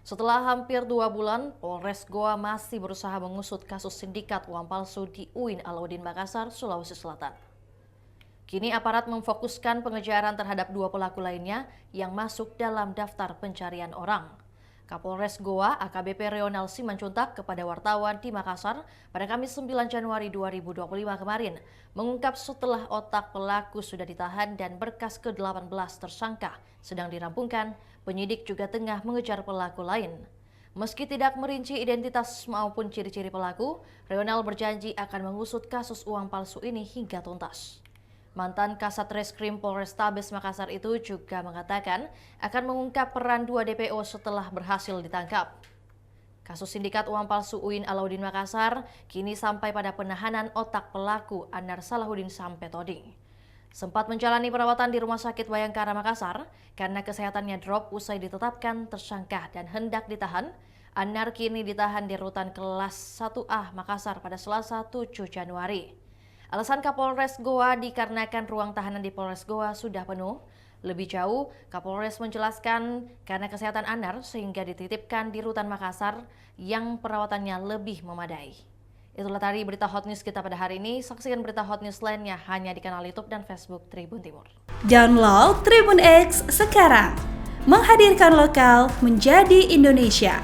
Setelah hampir 2 bulan, Polres Goa masih berusaha mengusut kasus sindikat uang palsu di UIN Alauddin Makassar, Sulawesi Selatan. Kini aparat memfokuskan pengejaran terhadap 2 pelaku lainnya yang masuk dalam daftar pencarian orang. Kapolres Goa AKBP Reonal Simanjuntak kepada wartawan di Makassar pada Kamis 9 Januari 2025 kemarin mengungkap setelah otak pelaku sudah ditahan dan berkas ke-18 tersangka sedang dirampungkan, penyidik juga tengah mengejar pelaku lain. Meski tidak merinci identitas maupun ciri-ciri pelaku, Reonal berjanji akan mengusut kasus uang palsu ini hingga tuntas. Mantan Kasat Reskrim Polrestabes Makassar itu juga mengatakan akan mengungkap peran 2 DPO setelah berhasil ditangkap. Kasus sindikat uang palsu UIN Alauddin Makassar kini sampai pada penahanan otak pelaku Anar Salahuddin Sampetoding. Sempat menjalani perawatan di Rumah Sakit Bayangkara Makassar karena kesehatannya drop usai ditetapkan tersangka dan hendak ditahan. Anar kini ditahan di rutan kelas 1A Makassar pada Selasa 7 Januari. Alasan Kapolres Goa dikarenakan ruang tahanan di Polres Goa sudah penuh. Lebih jauh, Kapolres menjelaskan karena kesehatan Anar sehingga dititipkan di rutan Makassar yang perawatannya lebih memadai. Itulah tadi berita hot news kita pada hari ini. Saksikan berita hot news lainnya hanya di kanal YouTube dan Facebook Tribun Timur. Download Tribun X sekarang, menghadirkan lokal menjadi Indonesia.